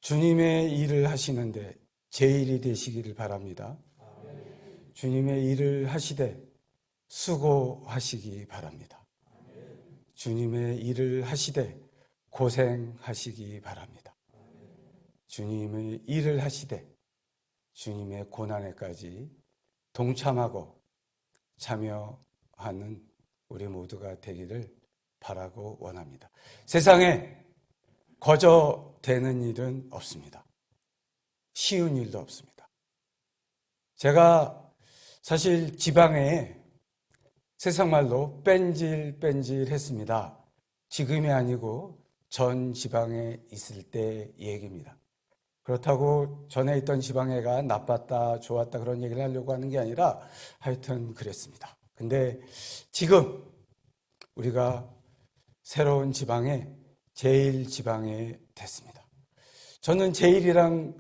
주님의 일을 하시는데 제 일이 되시기를 바랍니다. 주님의 일을 하시되 수고하시기 바랍니다. 주님의 일을 하시되 고생하시기 바랍니다. 주님의 일을 하시되 주님의 고난에까지 동참하고 참여하는 우리 모두가 되기를 바라고 원합니다. 세상에 거저되는 일은 없습니다. 쉬운 일도 없습니다. 제가 사실 지방에 세상 말로 뺀질뺀질했습니다. 지금이 아니고 전 지방에 있을 때 얘기입니다. 그렇다고 전에 있던 지방에가 나빴다 좋았다 그런 얘기를 하려고 하는 게 아니라 하여튼 그랬습니다. 근데 지금 우리가 새로운 지방에 제1지방에 됐습니다. 저는 제1이랑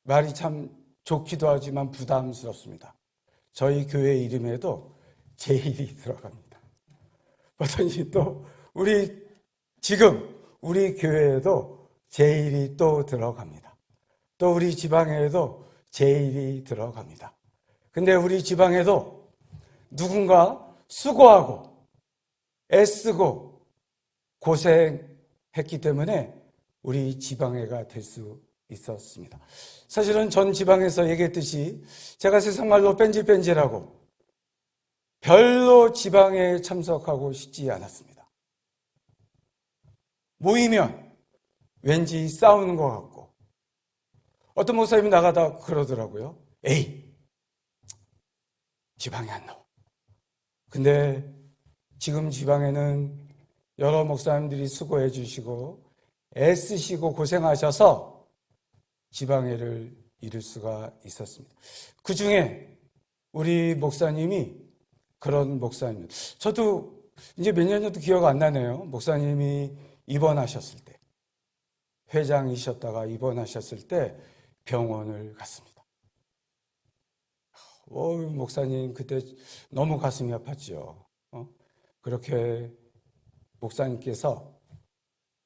말이 참 좋기도 하지만 부담스럽습니다. 저희 교회 이름에도 제1이 들어갑니다. 그러더니 또 지금 우리 교회에도 제1이 또 들어갑니다. 또 우리 지방에도 제1이 들어갑니다. 근데 우리 지방에도 누군가 수고하고 애쓰고 고생했기 때문에 우리 지방회가 될 수 있었습니다. 사실은 전 지방에서 얘기했듯이 제가 세상 말로 뺀질뺀질하고 별로 지방에 참석하고 싶지 않았습니다. 모이면 왠지 싸우는 것 같고 어떤 목사님이 나가다 그러더라고요. 에이, 지방에 안 나와. 근데 지금 지방에는 여러 목사님들이 수고해 주시고 애쓰시고 고생하셔서 지방회를 이룰 수가 있었습니다. 그 중에 우리 목사님이 그런 목사님. 저도 이제 몇 년 전도 기억 안 나네요. 목사님이 입원하셨을 때, 회장이셨다가 입원하셨을 때 병원을 갔습니다. 목사님 그때 너무 가슴이 아팠죠. 그렇게 목사님께서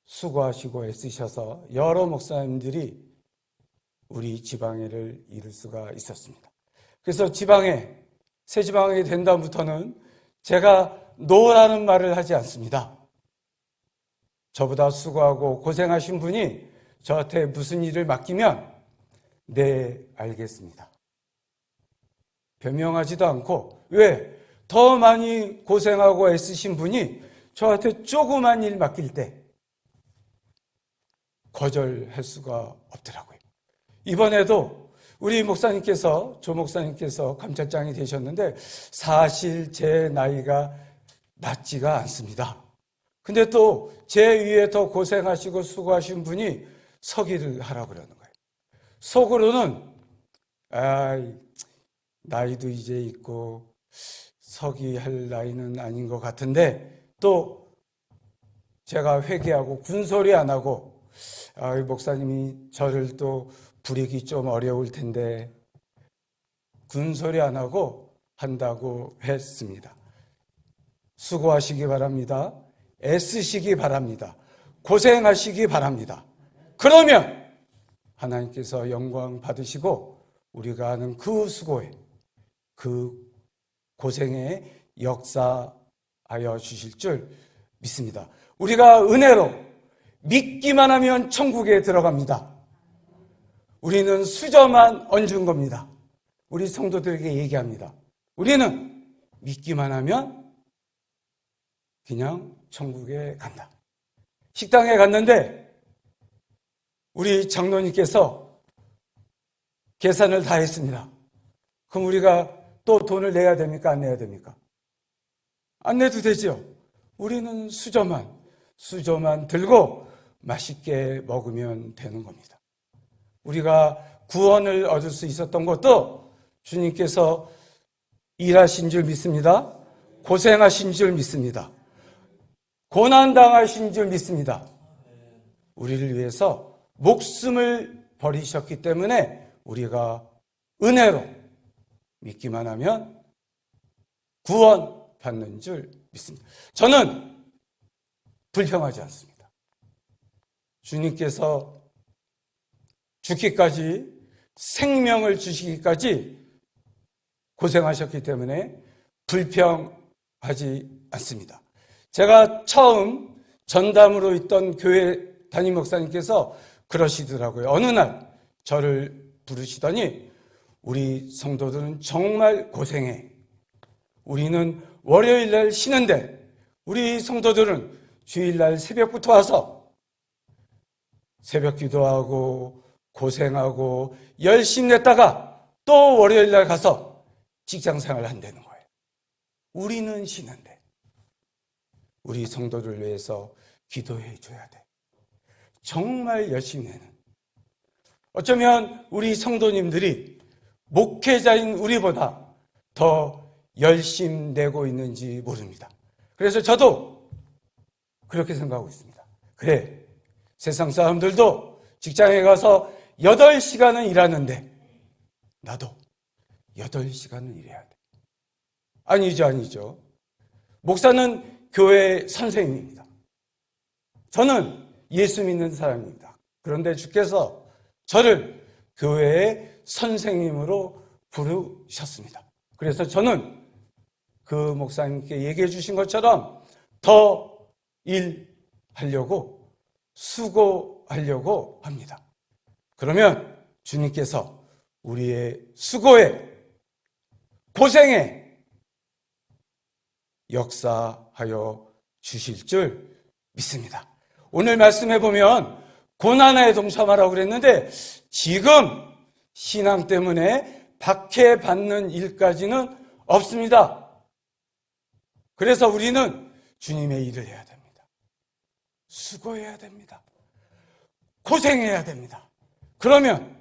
수고하시고 애쓰셔서 여러 목사님들이 우리 지방회를 이룰 수가 있었습니다. 그래서 새 지방회 된 다음부터는 제가 노라는 말을 하지 않습니다. 저보다 수고하고 고생하신 분이 저한테 무슨 일을 맡기면 네, 알겠습니다. 변명하지도 않고 왜? 더 많이 고생하고 애쓰신 분이 저한테 조그만 일 맡길 때 거절할 수가 없더라고요. 이번에도 우리 목사님께서, 조 목사님께서 감찰장이 되셨는데 사실 제 나이가 낮지가 않습니다. 근데 또 제 위에 더 고생하시고 수고하신 분이 서기를 하라고 그러는 거예요. 속으로는 나이도 이제 있고 서기할 나이는 아닌 것 같은데 또 제가 회개하고 군소리 안 하고 목사님이 저를 또 부리기 좀 어려울 텐데 군소리 안 하고 한다고 했습니다. 수고하시기 바랍니다. 애쓰시기 바랍니다. 고생하시기 바랍니다. 그러면 하나님께서 영광 받으시고 우리가 하는 그 수고에 그 고생에 역사하여 주실 줄 믿습니다. 우리가 은혜로 믿기만 하면 천국에 들어갑니다. 우리는 수저만 얹은 겁니다. 우리 성도들에게 얘기합니다. 우리는 믿기만 하면 그냥 천국에 간다. 식당에 갔는데 우리 장로님께서 계산을 다 했습니다. 그럼 우리가 또 돈을 내야 됩니까? 안 내야 됩니까? 안 내도 되죠. 우리는 수저만 들고 맛있게 먹으면 되는 겁니다. 우리가 구원을 얻을 수 있었던 것도 주님께서 일하신 줄 믿습니다. 고생하신 줄 믿습니다. 고난당하신 줄 믿습니다. 우리를 위해서 목숨을 버리셨기 때문에 우리가 은혜로 믿기만 하면 구원 받는 줄 믿습니다. 저는 불평하지 않습니다. 주님께서 죽기까지, 생명을 주시기까지 고생하셨기 때문에 불평하지 않습니다. 제가 처음 전담으로 있던 교회 담임 목사님께서 그러시더라고요. 어느 날 저를 부르시더니 우리 성도들은 정말 고생해. 우리는 월요일날 쉬는데 우리 성도들은 주일날 새벽부터 와서 새벽 기도하고 고생하고 열심히 냈다가 또 월요일날 가서 직장생활을 한다는 거예요. 우리는 쉬는데 우리 성도를 위해서 기도해 줘야 돼. 정말 열심히 내는. 어쩌면 우리 성도님들이 목회자인 우리보다 더 열심히 내고 있는지 모릅니다. 그래서 저도 그렇게 생각하고 있습니다. 그래, 세상 사람들도 직장에 가서 8시간은 일하는데 나도 8시간은 일해야 돼. 아니죠. 목사는 교회 선생님입니다. 저는 예수 믿는 사람입니다. 그런데 주께서 저를 교회의 선생님으로 부르셨습니다. 그래서 저는 그 목사님께 얘기해 주신 것처럼 더 일하려고 수고하려고 합니다. 그러면 주님께서 우리의 수고에 고생에 역사하여 주실 줄 믿습니다. 오늘 말씀해 보면 고난에 동참하라고 그랬는데 지금 신앙 때문에 박해받는 일까지는 없습니다. 그래서 우리는 주님의 일을 해야 됩니다. 수고해야 됩니다. 고생해야 됩니다. 그러면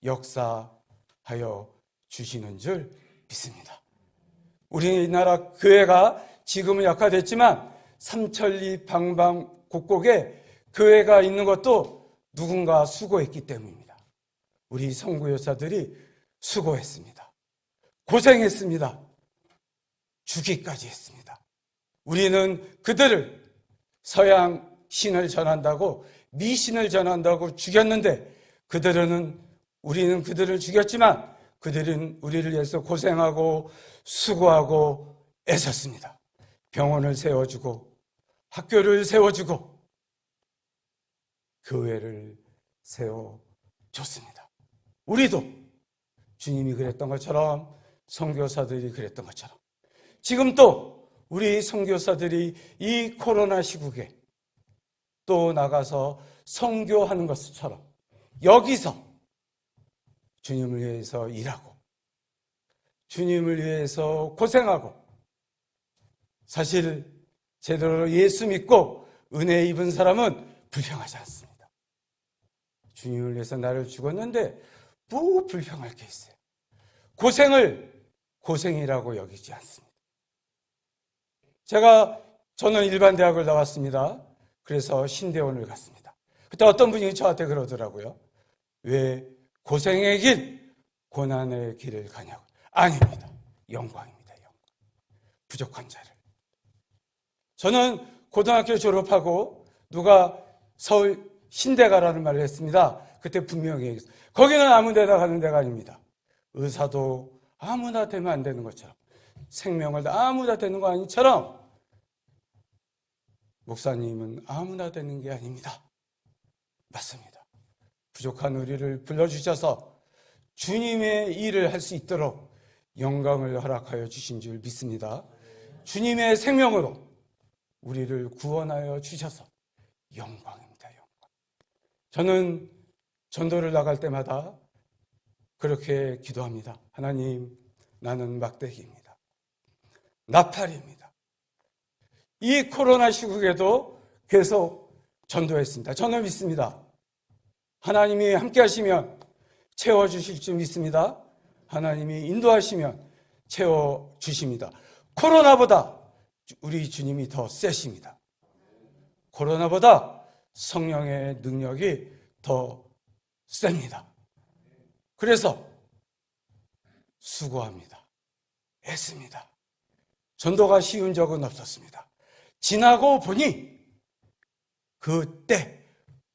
역사하여 주시는 줄 믿습니다. 우리나라 교회가 지금은 약화됐지만 삼천리 방방곡곡에 교회가 있는 것도 누군가 수고했기 때문입니다. 우리 선교사들이 수고했습니다. 고생했습니다. 죽기까지 했습니다. 우리는 그들을 서양 신을 전한다고 미신을 전한다고 죽였는데 우리는 그들을 죽였지만 그들은 우리를 위해서 고생하고 수고하고 애썼습니다. 병원을 세워주고 학교를 세워주고 교회를 세워줬습니다. 우리도 주님이 그랬던 것처럼 선교사들이 그랬던 것처럼 지금 또 우리 선교사들이 이 코로나 시국에 또 나가서 선교하는 것처럼 여기서 주님을 위해서 일하고 주님을 위해서 고생하고 사실 제대로 예수 믿고 은혜 입은 사람은 불평하지 않습니다. 주님을 위해서 나를 죽었는데 뭐 불평할 게 있어요. 고생을 고생이라고 여기지 않습니다. 저는 일반 대학을 나왔습니다. 그래서 신대원을 갔습니다. 그때 어떤 분이 저한테 그러더라고요. 왜 고생의 길, 고난의 길을 가냐고. 아닙니다. 영광입니다. 영광. 부족한 자를. 저는 고등학교 졸업하고 누가 서울 신대 가라는 말을 했습니다. 그때 분명히 얘기했어요. 거기는 아무 데나 가는 데가 아닙니다. 의사도 아무나 되면 안 되는 것처럼 생명을 아무나 되는 거 아니처럼 목사님은 아무나 되는 게 아닙니다. 맞습니다. 부족한 우리를 불러주셔서 주님의 일을 할 수 있도록 영광을 허락하여 주신 줄 믿습니다. 주님의 생명으로 우리를 구원하여 주셔서 영광입니다. 영광. 저는 전도를 나갈 때마다 그렇게 기도합니다. 하나님, 나는 막대기입니다. 나팔입니다. 이 코로나 시국에도 계속 전도했습니다. 저는 믿습니다. 하나님이 함께 하시면 채워주실 줄 믿습니다. 하나님이 인도하시면 채워주십니다. 코로나보다 우리 주님이 더 세십니다. 코로나보다 성령의 능력이 더 셉니다. 그래서 수고합니다. 애씁니다. 전도가 쉬운 적은 없었습니다. 지나고 보니 그때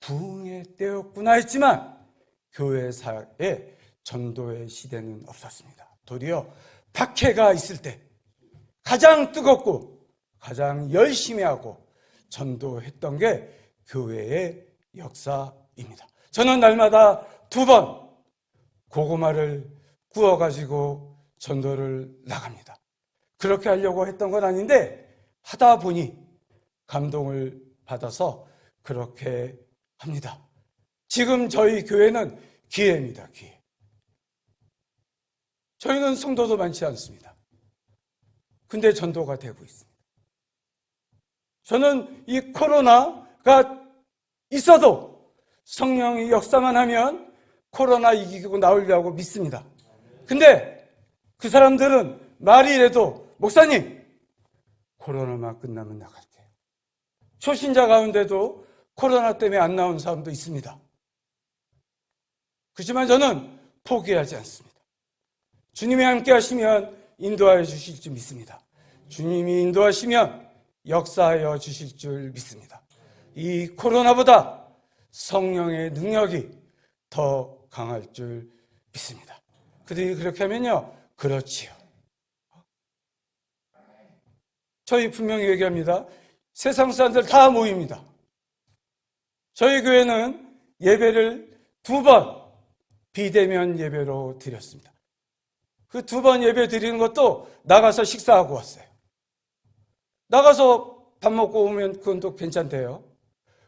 부흥의 때였구나 했지만 교회사에 전도의 시대는 없었습니다. 도리어 박해가 있을 때 가장 뜨겁고 가장 열심히 하고 전도했던 게 교회의 역사입니다. 저는 날마다 2번 고구마를 구워가지고 전도를 나갑니다. 그렇게 하려고 했던 건 아닌데 하다 보니 감동을 받아서 그렇게 합니다. 지금 저희 교회는 기회입니다. 기회. 저희는 성도도 많지 않습니다. 근데 전도가 되고 있습니다. 저는 이 코로나가 있어도 성령이 역사만 하면 코로나 이기고 나오려고 믿습니다. 근데 그 사람들은 말이라도 목사님 코로나만 끝나면 나갈게요. 초신자 가운데도 코로나 때문에 안 나온 사람도 있습니다. 그렇지만 저는 포기하지 않습니다. 주님이 함께 하시면 인도하여 주실 줄 믿습니다. 주님이 인도하시면 역사하여 주실 줄 믿습니다. 이 코로나보다 성령의 능력이 더 강할 줄 믿습니다. 그들이 그렇게 하면요, 그렇지요. 저희 분명히 얘기합니다. 세상 사람들 다 모입니다. 저희 교회는 예배를 2번 비대면 예배로 드렸습니다. 그 2번 예배 드리는 것도 나가서 식사하고 왔어요. 나가서 밥 먹고 오면 그건 또 괜찮대요.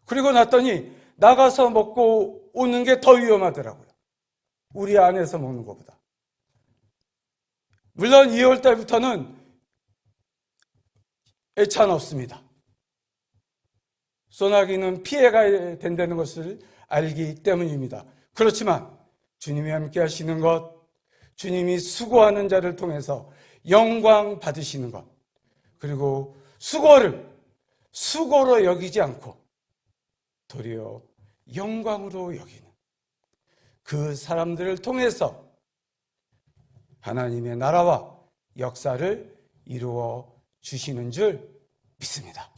그리고 났더니 나가서 먹고 오는 게 더 위험하더라고요. 우리 안에서 먹는 것보다. 물론 2월 달부터는 애찬 없습니다. 소나기는 피해가야 된다는 것을 알기 때문입니다. 그렇지만 주님이 함께 하시는 것, 주님이 수고하는 자를 통해서 영광 받으시는 것, 그리고 수고를 수고로 여기지 않고 도리어 영광으로 여기는 그 사람들을 통해서 하나님의 나라와 역사를 이루어 주시는 줄 믿습니다.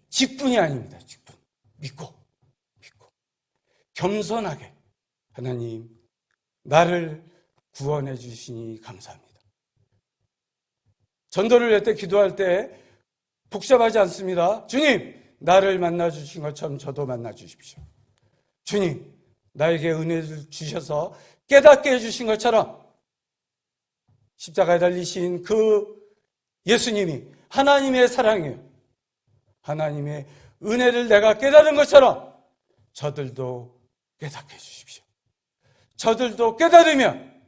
직분이 아닙니다. 직분. 믿고 겸손하게 하나님 나를 구원해 주시니 감사합니다. 전도를 할 때 기도할 때 복잡하지 않습니다. 주님, 나를 만나 주신 것처럼 저도 만나 주십시오. 주님, 나에게 은혜를 주셔서 깨닫게 해주신 것처럼 십자가에 달리신 그 예수님이 하나님의 사랑이에요. 하나님의 은혜를 내가 깨달은 것처럼 저들도 깨닫게 해주십시오. 저들도 깨달으면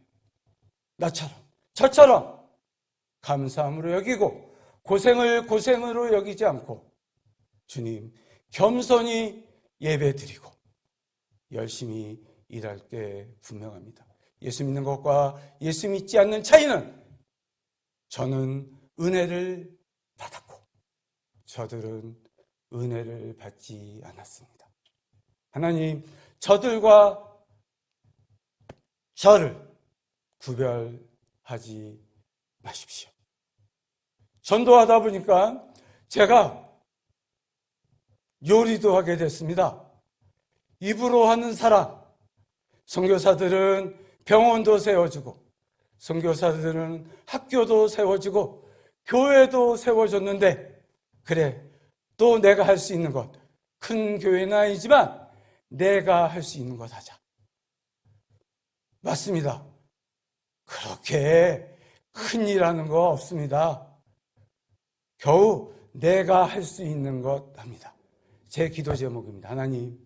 나처럼 저처럼 감사함으로 여기고 고생을 고생으로 여기지 않고 주님 겸손히 예배드리고 열심히 일할 게 분명합니다. 예수 믿는 것과 예수 믿지 않는 차이는 저는 은혜를 받았고 저들은 은혜를 받지 않았습니다. 하나님, 저들과 저를 구별하지 마십시오. 전도하다 보니까 제가 요리도 하게 됐습니다. 입으로 하는 사람, 선교사들은 병원도 세워주고 선교사들은 학교도 세워주고 교회도 세워줬는데 그래, 또 내가 할 수 있는 것, 큰 교회는 아니지만 내가 할 수 있는 것 하자. 맞습니다. 그렇게 큰일 하는 거 없습니다. 겨우 내가 할 수 있는 것 합니다. 제 기도 제목입니다. 하나님,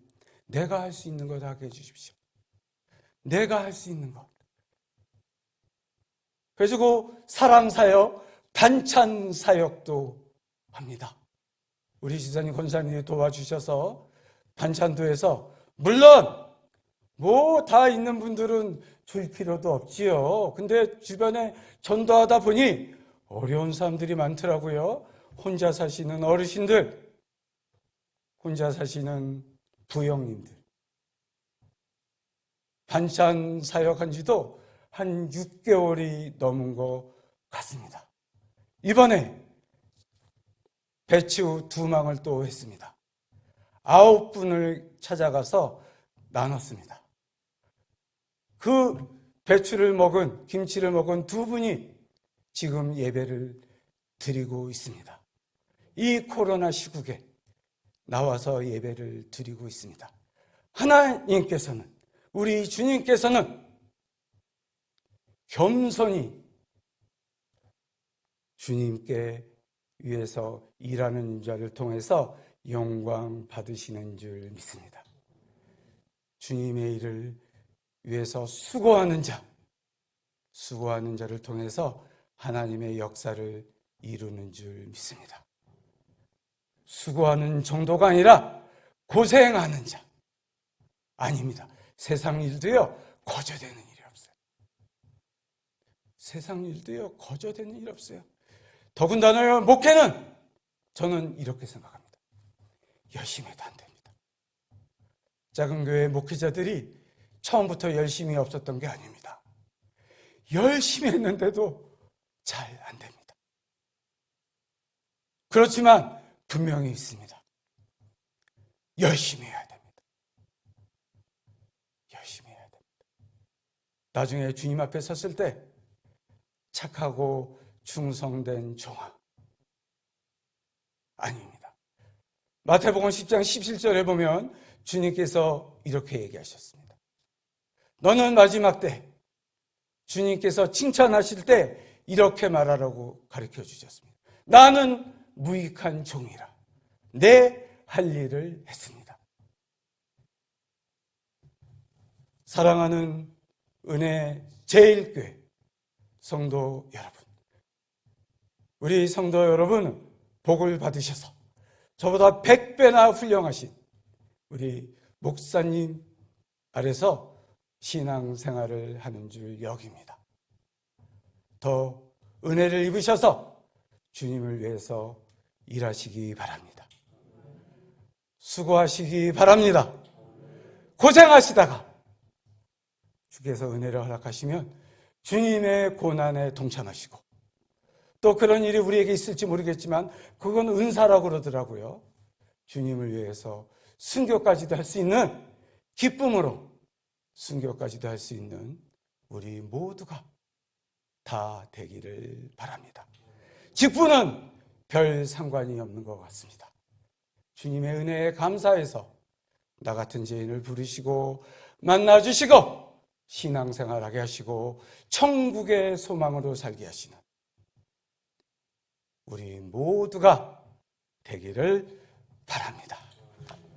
내가 할 수 있는 것 하게 해주십시오. 내가 할 수 있는 것. 그래가지고 사랑사역, 반찬사역도 합니다. 우리 지사님, 권사님이 도와주셔서 반찬도 해서, 물론 뭐 다 있는 분들은 줄 필요도 없지요. 근데 주변에 전도하다 보니 어려운 사람들이 많더라고요. 혼자 사시는 어르신들, 혼자 사시는 부형님들. 반찬 사역한 지도 한 6개월이 넘은 것 같습니다. 이번에 배추 2망을 또 했습니다. 9분을 찾아가서 나눴습니다. 그 배추를 먹은, 김치를 먹은 두 분이 지금 예배를 드리고 있습니다. 이 코로나 시국에 나와서 예배를 드리고 있습니다. 하나님께서는, 우리 주님께서는 겸손히 주님께 위해서 일하는 자를 통해서 영광 받으시는 줄 믿습니다. 주님의 일을 위해서 수고하는 자를 통해서 하나님의 역사를 이루는 줄 믿습니다. 수고하는 정도가 아니라 고생하는 자. 아닙니다. 세상 일도요, 거저되는 일이 없어요. 세상 일도요, 거저되는 일이 없어요. 더군다나 목회는 저는 이렇게 생각합니다. 열심히 해도 안 됩니다. 작은 교회 목회자들이 처음부터 열심히 없었던 게 아닙니다. 열심히 했는데도 잘 안 됩니다. 그렇지만 분명히 있습니다. 열심히 해야 됩니다. 열심히 해야 됩니다. 나중에 주님 앞에 섰을 때 착하고 충성된 종아 아닙니다. 마태복음 10장 17절에 보면 주님께서 이렇게 얘기하셨습니다. 너는 마지막 때 주님께서 칭찬하실 때 이렇게 말하라고 가르쳐 주셨습니다. 나는 무익한 종이라 내 할 일을 했습니다. 사랑하는 은혜 제일교회 성도 여러분, 우리 성도 여러분 복을 받으셔서 저보다 100배나 훌륭하신 우리 목사님 아래서 신앙생활을 하는 줄 여깁니다. 더 은혜를 입으셔서 주님을 위해서 일하시기 바랍니다. 수고하시기 바랍니다. 고생하시다가 주께서 은혜를 허락하시면 주님의 고난에 동참하시고, 또 그런 일이 우리에게 있을지 모르겠지만 그건 은사라고 그러더라고요. 주님을 위해서 순교까지도 할 수 있는 기쁨으로 순교까지도 할 수 있는 우리 모두가 다 되기를 바랍니다. 직분은 별 상관이 없는 것 같습니다. 주님의 은혜에 감사해서 나 같은 죄인을 부르시고 만나주시고 신앙생활하게 하시고 천국의 소망으로 살게 하시는 우리 모두가 되기를 바랍니다.